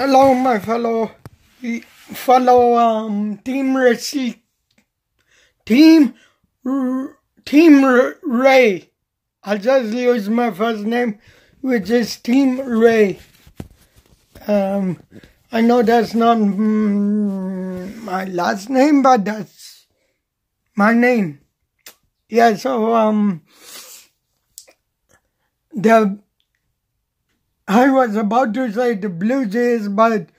Hello, my fellow team Ray. I'll just use my first name, which is Team Ray. I know that's not my last name, but that's my name. Yeah, so I was about to say the Blue Jays, but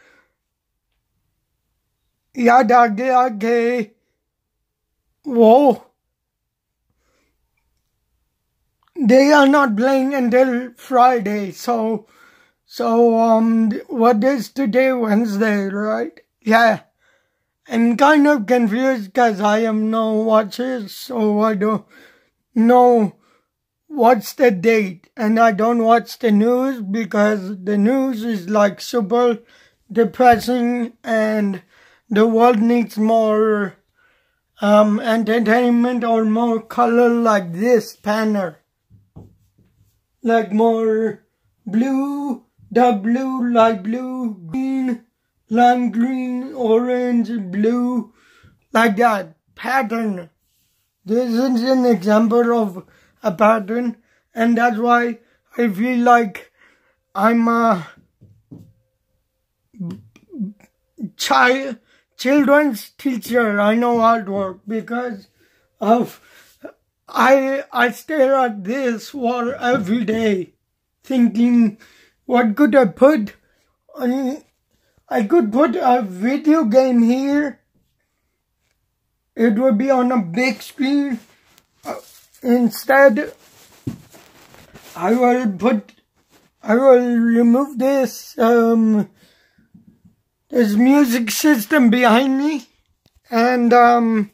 whoa, they are not playing until Friday. So what is today? Wednesday, right? Yeah. I'm kind of confused because I have no watches, so I don't know what's the date. And I don't watch the news because the news is like super depressing and the world needs more entertainment or more color like this banner. Like more blue, dark blue, light blue, green, lime green, orange, blue, like that pattern. This is an example of a pattern, and that's why I feel like I'm a children's teacher. I know artwork because of I stare at this wall every day, thinking, what could I put on? I could put a video game here. It would be on a big screen. Instead, I will remove this this music system behind me, and I'm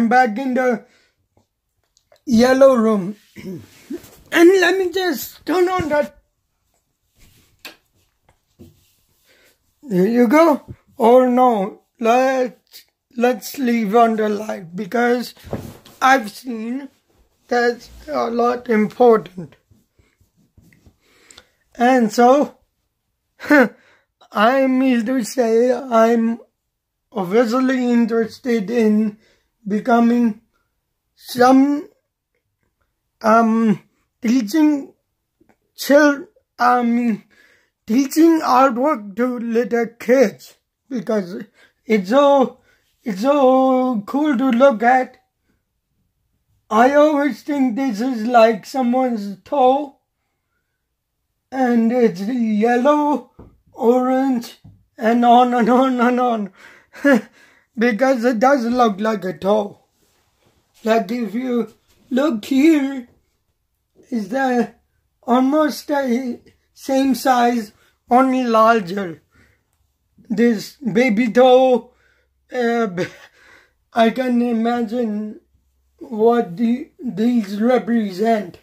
back in the yellow room. And let me just turn on that. There you go. Or no, let's leave on the light because I've seen that's a lot important. And so I'm here to say I'm obviously interested in becoming some teaching artwork to little kids because it's so cool to look at. I always think this is like someone's toe, and it's yellow, orange, and on and on and on, because it does look like a toe. Like if you look here, is the almost the same size, only larger. This baby toe, I can imagine what these represent.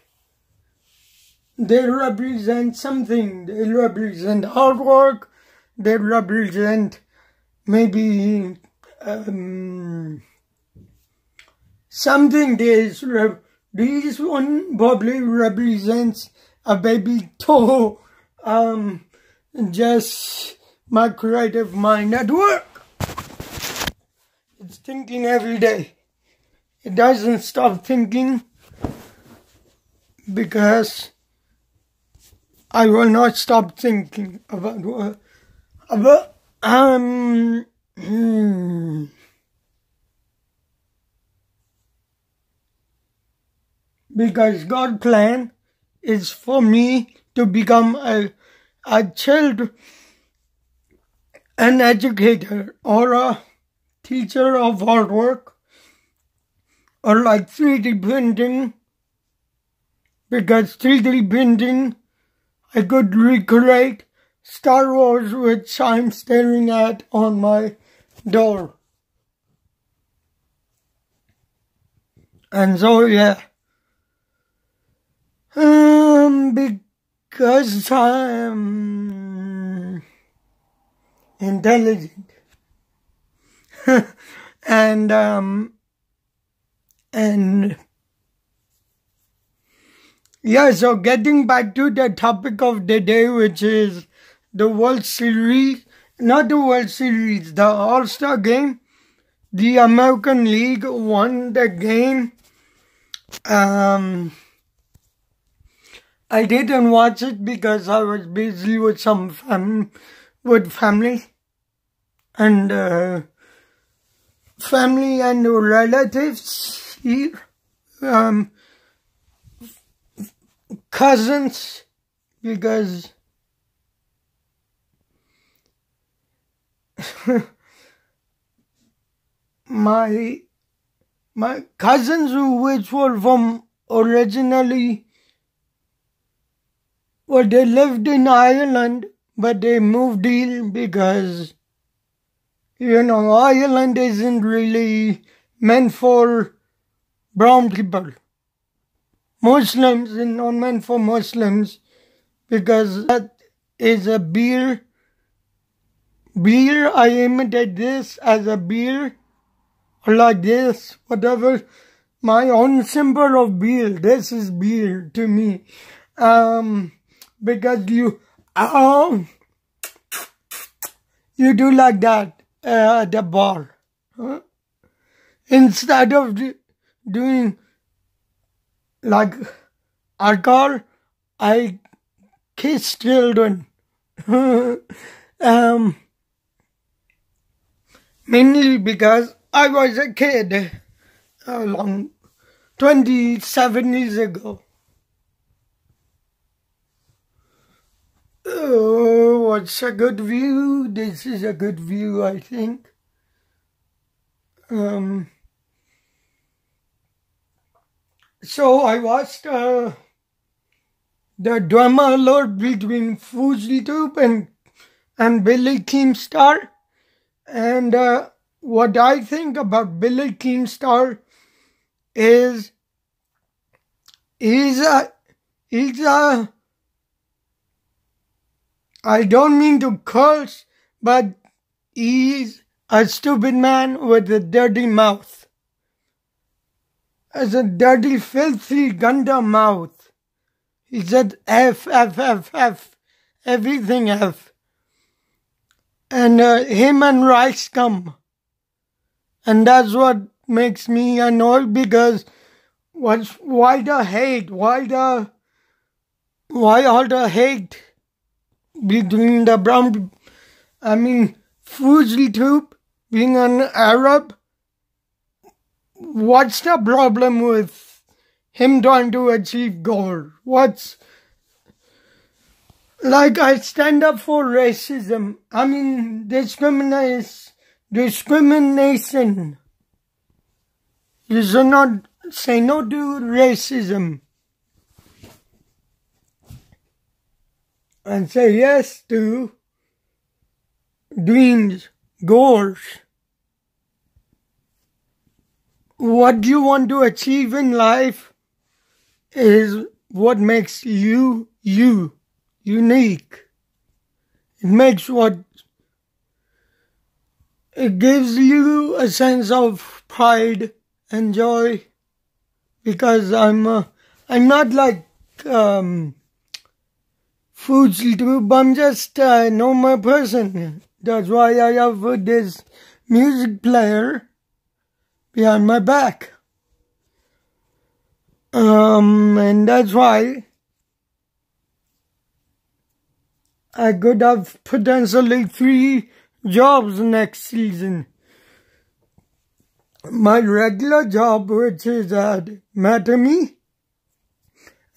They represent something. They represent artwork. They represent maybe something. This one probably represents a baby toe. Just my creative mind at work. It's thinking every day. It doesn't stop thinking because I will not stop thinking about because God's plan is for me to become a child, an educator or a teacher of artwork, or like 3D printing, because 3D printing, I could recreate Star Wars, which I'm staring at on my door. And so, yeah. Because I'm intelligent. And yeah, so getting back to the topic of the day, which is the World Series, not the World Series, the All-Star game. The American League won the game. I didn't watch it because I was busy with family and family and relatives here, cousins, because my cousins which were from originally, well, they lived in Ireland, but they moved here because, Ireland isn't really meant for brown people. Muslims is not meant for Muslims because that is a beer. I imitate this as a beer, or like this, whatever. My own symbol of beer. This is beer to me. Because you do like that at the bar. Huh? Instead of doing like alcohol, I kiss children. Mainly because I was a kid long 27 years ago. Oh, what's a good view? This is a good view, I think. So I watched the drama alert between Fuji and Billy Keemstar. And what I think about Billy Keemstar is he's a I don't mean to curse, but he's a stupid man with a dirty mouth. Has a dirty, filthy, gunda mouth. He said F, everything F. And him and Rice come. And that's what makes me annoyed, because why the hate? Why all the hate between the brown, Fuji Troop being an Arab? What's the problem with him trying to achieve goals? I stand up for racism. Discrimination. You should not say no to racism and say yes to dreams, goals. What you want to achieve in life is what makes you unique. It gives you a sense of pride and joy, because I'm not like Fuji Troop. I'm just a normal person. That's why I have this music player behind my back. And that's why I could have potentially 3 jobs next season. My regular job, which is at Matamy,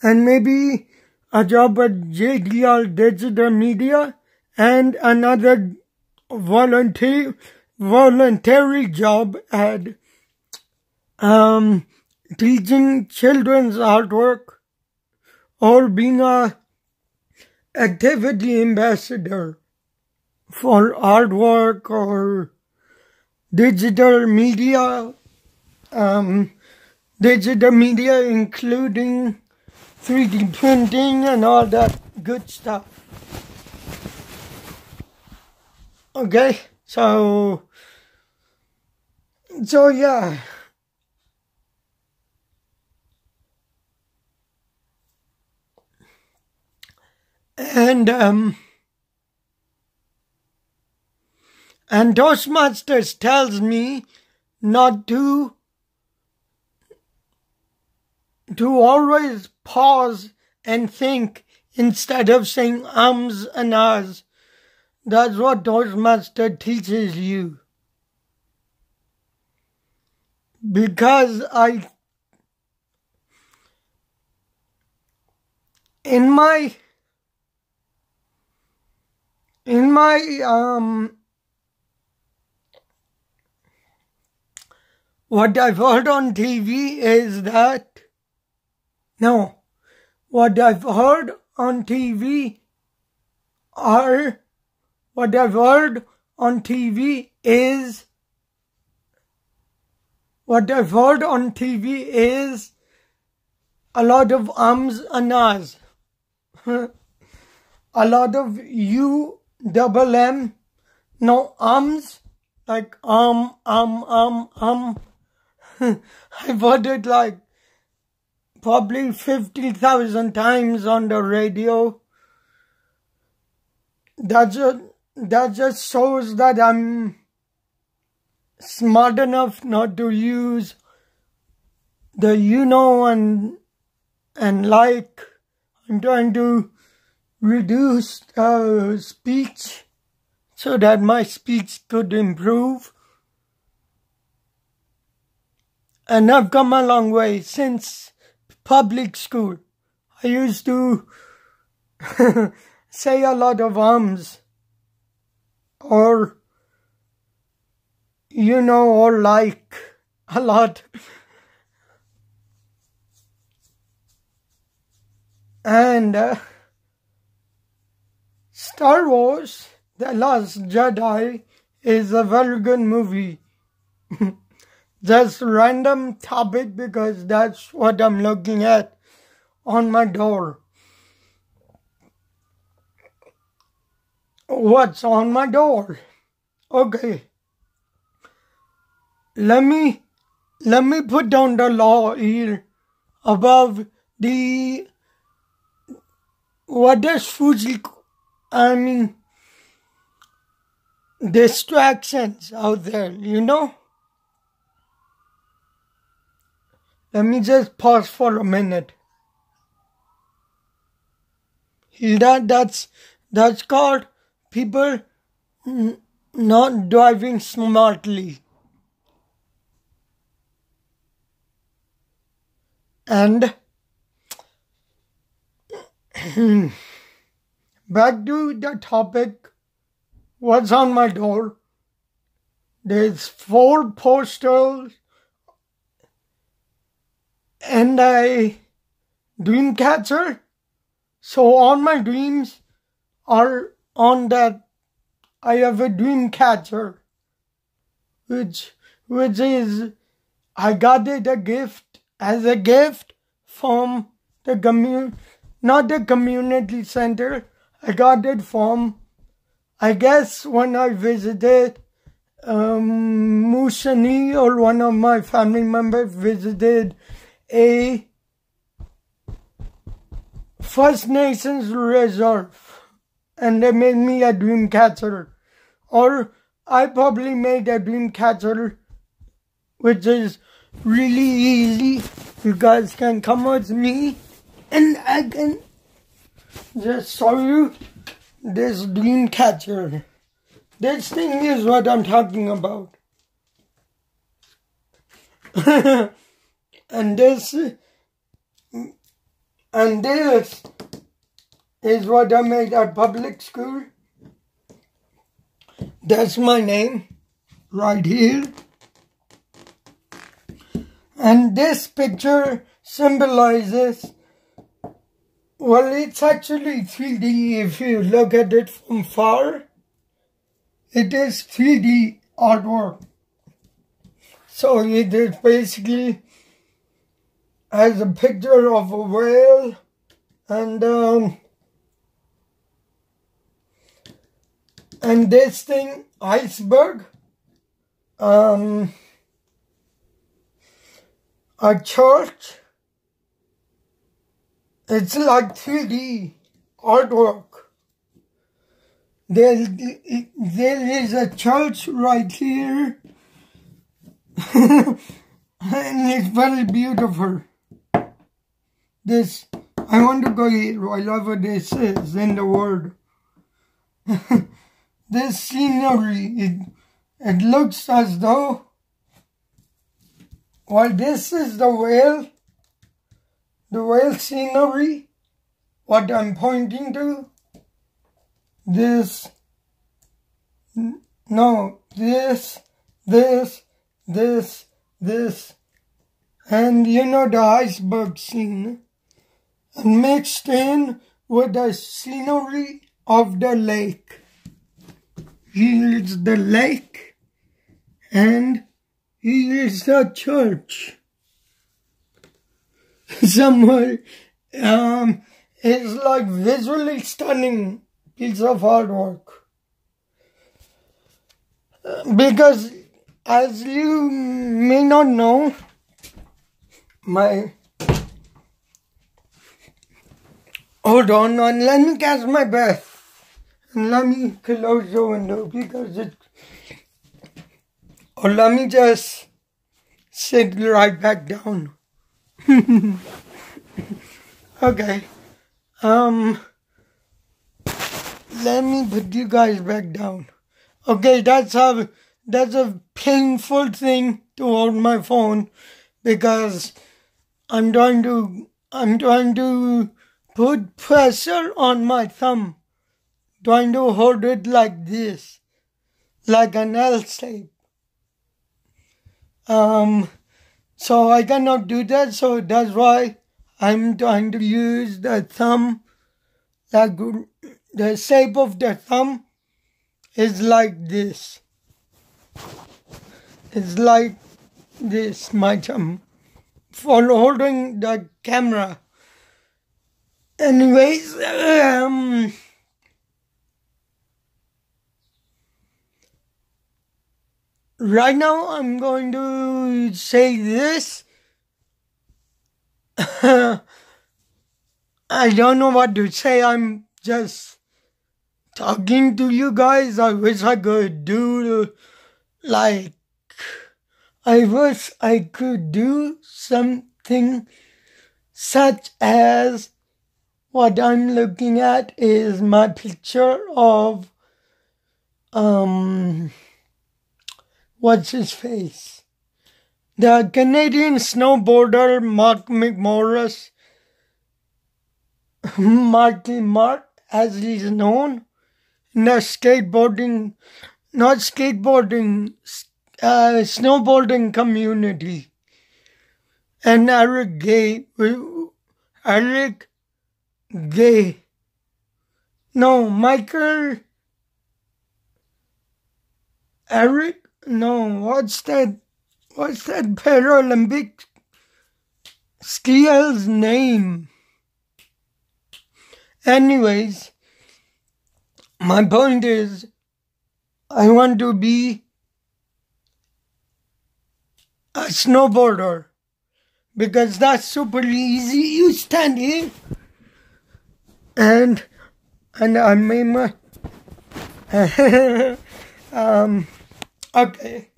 and maybe a job at JDL Digital Media, and another voluntary job at teaching children's artwork, or being a activity ambassador for artwork or digital media, including 3D printing and all that good stuff. Okay, so yeah. And And Toastmasters tells me not to always pause and think instead of saying ums and ahs. That's what Toastmaster teaches you. Because in my what I've heard on TV is that what I've heard on TV is a lot of ums and ahs. A lot of U-double-M, no ums, like I've heard it like probably 50,000 times on the radio. That just shows that I'm smart enough not to use the and like. I'm trying to reduce speech so that my speech could improve. And I've come a long way since public school. I used to say a lot of ums or or like a lot. And Star Wars, The Last Jedi is a very good movie. Just random topic because that's what I'm looking at on my door. What's on my door? Okay. Let me put down the law here above the what does Fuji distractions out there, Let me just pause for a minute. That's called people not driving smartly. And back to the topic, what's on my door? There's 4 posters and a dream catcher. So all my dreams are on that. I have a dream catcher, which is, I got it as a gift from not the community center. I got it from, I guess, when I visited Musani, or one of my family members visited a First Nations reserve, and they made me a dream catcher. Or I probably made a dream catcher, which is really easy. You guys can come with me and I can just show you this dream catcher. This thing is what I'm talking about. And this is what I made at public school. That's my name right here. And this picture symbolizes, well, it's actually 3D if you look at it from far. It is 3D artwork. So it is basically has a picture of a whale and this thing, iceberg, a church. It's like 3D artwork. There is a church right here. And it's very beautiful. I want to go here. I love what this is in the world. This scenery, it looks as though, while this is the whale scenery, what I'm pointing to, this, and the iceberg scene, and mixed in with the scenery of the lake. Here's the lake, and here's the church. Somewhere, it's like visually stunning piece of artwork. Because, as you may not know, hold on, let me catch my breath. And let me close the window because or let me just sit right back down. Okay. Let me put you guys back down. Okay, that's a painful thing to hold my phone because I'm trying to put pressure on my thumb. Trying to hold it like this, like an L shape. So I cannot do that, so that's why I'm trying to use the thumb, like the shape of the thumb is like this. It's like this, my thumb, for holding the camera. Anyways, right now I'm going to say this. I don't know what to say. I'm just talking to you guys. I wish I could do something such as what I'm looking at is my picture of what's his face? The Canadian snowboarder Mark McMorris, Marky Mark, as he's known, in the snowboarding community. And Eric Gay, what's that Paralympic skier's name? Anyways, my point is, I want to be a snowboarder because that's super easy. You stand here and I made my okay,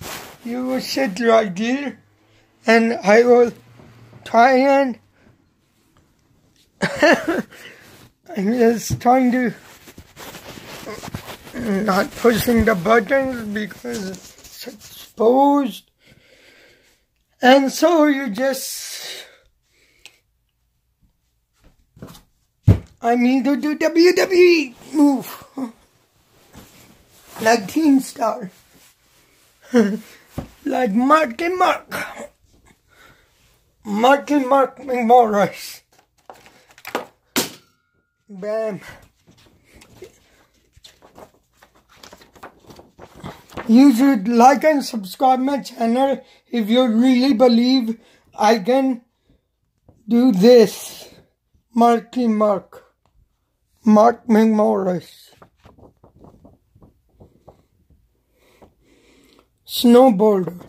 you will sit right here and I will try and I'm just trying to not pushing the buttons because it's exposed. And so you just, I need to do WWE move like Team Star, like Marky Mark McMorris. Bam. You should like and subscribe my channel if you really believe I can do this. Mark McMorris. Snowboarder.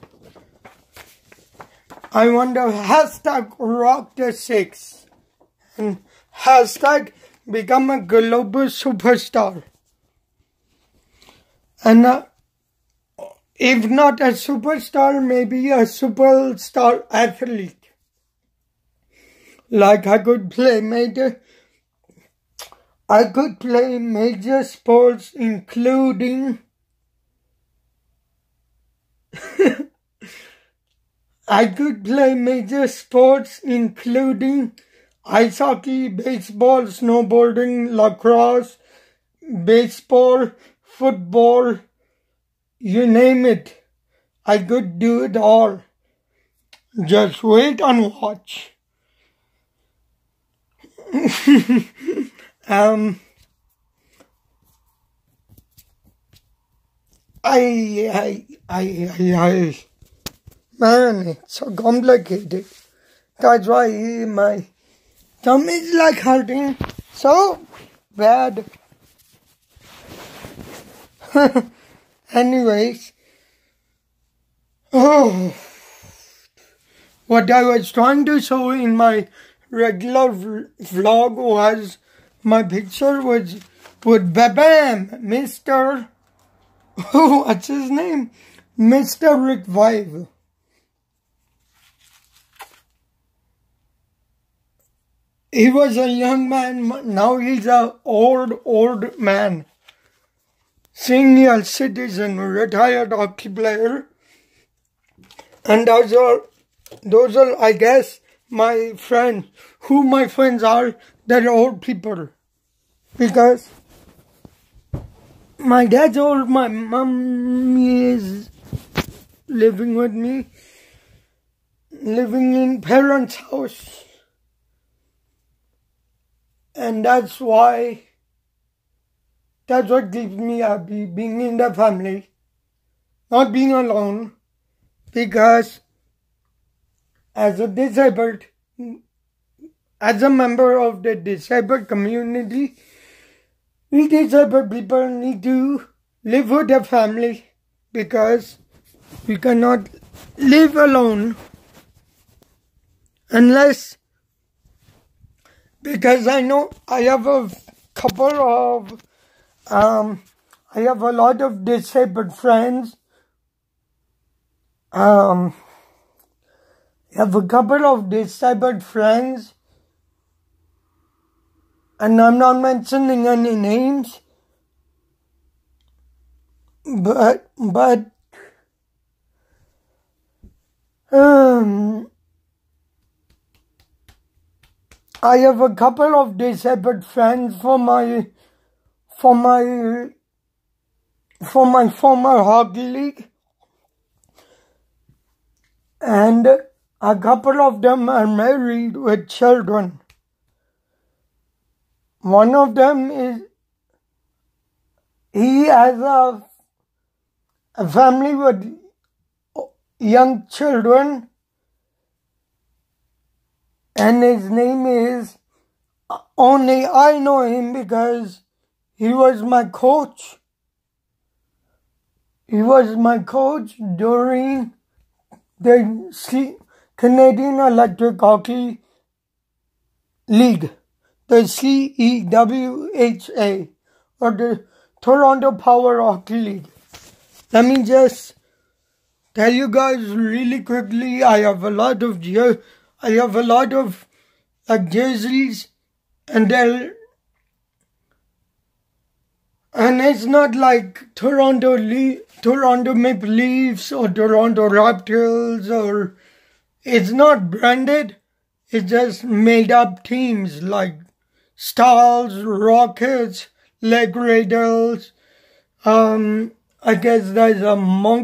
I want to hashtag rock the 6 and hashtag become a global superstar. And if not a superstar, maybe a superstar athlete. Like I could play major sports, including ice hockey, baseball, snowboarding, lacrosse, baseball, football, you name it. I could do it all. Just wait and watch. Man, it's so complicated. That's why my tummy is like hurting so bad. Anyways, what I was trying to show in my regular vlog was my picture was with Babam, Mr. What's his name? Mr. Rick Vive. He was a young man, now he's an old man. Senior citizen, retired hockey player. And those are, I guess, my friends. Who my friends are, they're old people. Because my dad's old, my mom is living with me, living in parents' house. And that's what keeps me happy, being in the family, not being alone, because as a member of the disabled community, we disabled people need to live with a family, because we cannot live alone because I know I have a lot of disabled friends. I have a couple of disabled friends, and I'm not mentioning any names, but I have a couple of disabled friends for my former hockey league, and a couple of them are married with children. One of them he has a family with young children, and his name is, only I know him because he was my coach. He was my coach during the Canadian Electric Hockey League, the CEWHA, or the Toronto Power Hockey League. Let me just tell you guys really quickly, I have a lot of jerseys, and it's not like Toronto Maple Leafs or Toronto Raptors, or it's not branded. It's just made up teams like Stars, Rockets, Lake Raiders. I guess there's a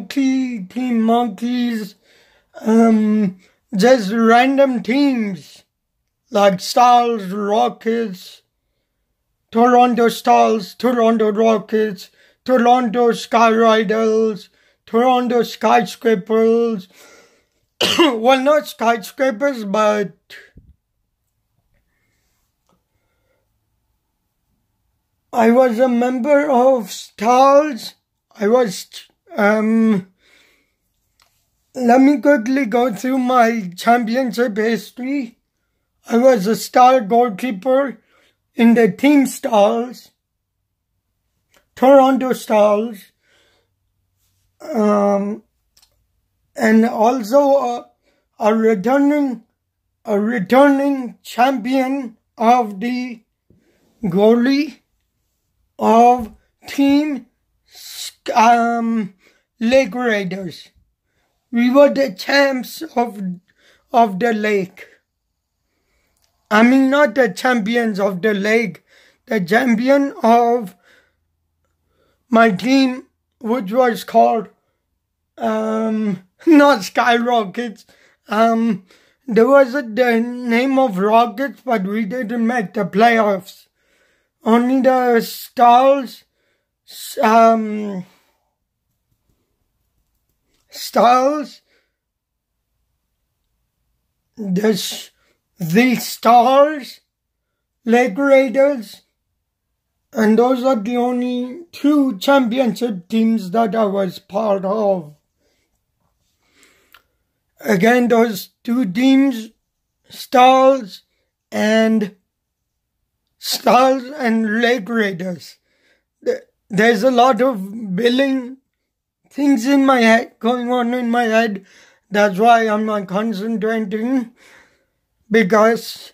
Team Monkeys. Just random teams like Stars, Rockets, Toronto Stars, Toronto Rockets, Toronto Sky Riders, Toronto Skyscrapers. Well, not skyscrapers, but I was a member of Stars. Let me quickly go through my championship history. I was a star goalkeeper in the Team Stars, Toronto Stars, and also a returning champion of the goalie of Team Lake Raiders. We were the champs of the lake. I mean, not the champions of the lake, the champion of my team, which was called not Skyrockets. There was the name of Rockets, but we didn't make the playoffs. Only the Stars, the Stars, Lake Raiders, and those are the only two championship teams that I was part of. Again, those two teams, Stars and Lake Raiders. There's a lot of billing things in my head, going on in my head. That's why I'm not concentrating, because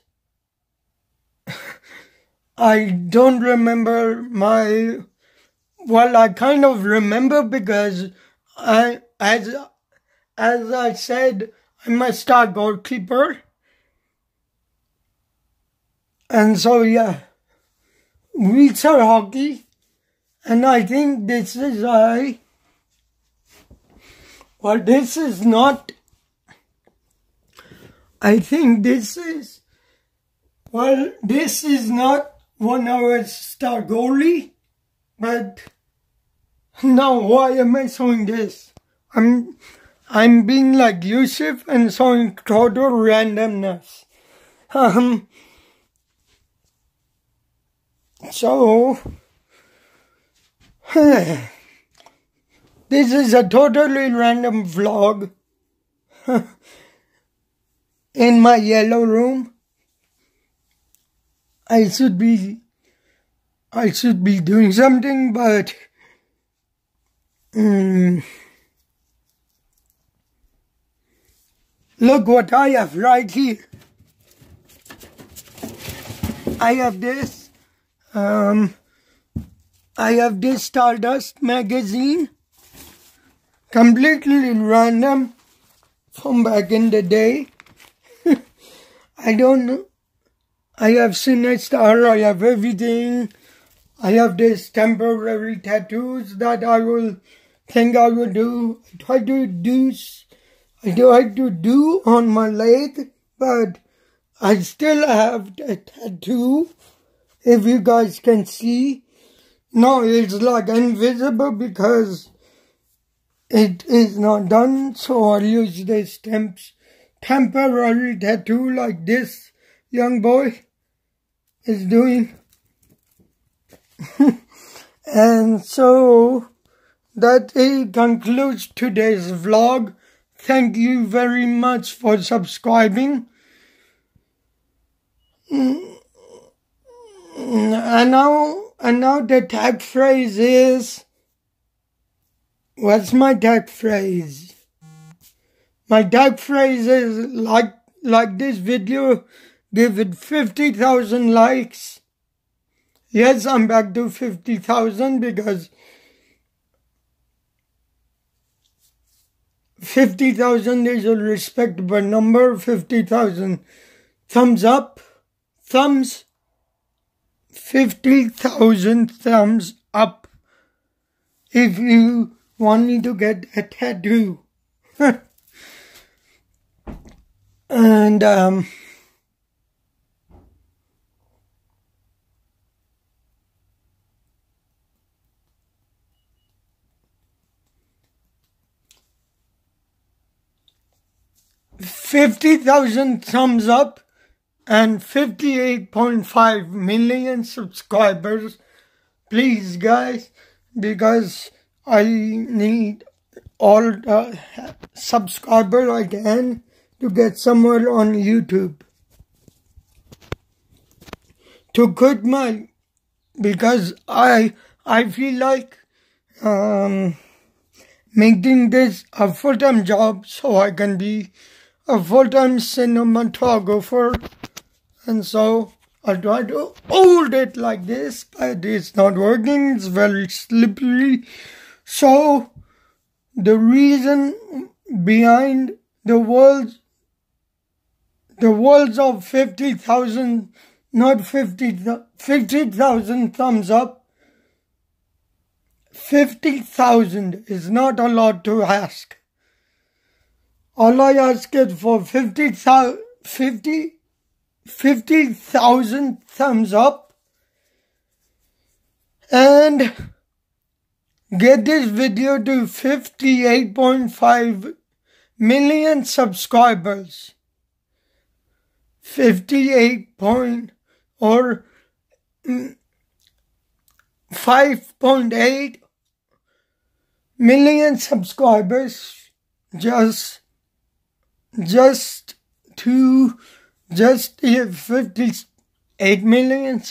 I don't remember I kind of remember, because as I said, I'm a star goalkeeper. And so, yeah, weeks are hockey. And I think this is this is not when I was star goalie, but now why am I showing this? I'm being like Yusuf and showing total randomness. So, this is a totally random vlog in my yellow room. I should be doing something, but look what I have right here. I have this. I have this Stardust magazine, completely random from back in the day. I don't know. I have Sinistar, I have everything. I have this temporary tattoos that I will do. I try to do on my leg, but I still have the tattoo. If you guys can see. No, it's like invisible because it is not done. So I'll use this temporary tattoo like this young boy is doing. And so that concludes today's vlog. Thank you very much for subscribing. And now the tag phrase is, what's my tag phrase? My tag phrase is like this video, give it 50,000 likes. Yes, I'm back to 50,000 because 50,000 is a respectable number. 50,000 thumbs up, 50,000 thumbs up if you want me to get a tattoo. And 50,000 thumbs up and 58.5 million subscribers, please guys, because I need all the subscribers I can to get somewhere on YouTube. To quit because I feel like making this a full-time job so I can be a full-time cinematographer. And so I try to hold it like this, but it's not working. It's very slippery. So the reason behind the world's of 50,000, not 50,000 thumbs up. 50,000 is not a lot to ask. All I ask is for 50,000 thumbs up and get this video to 58.5 million subscribers. 5.8 million subscribers just 58 million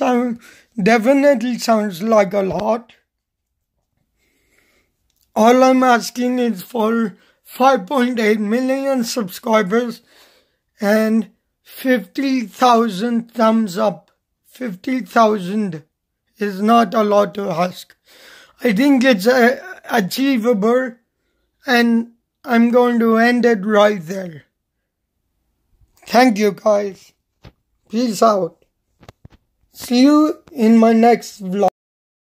definitely sounds like a lot. All I'm asking is for 5.8 million subscribers and 50,000 thumbs up. 50,000 is not a lot to ask. I think it's achievable, and I'm going to end it right there. Thank you guys. Peace out. See you in my next vlog.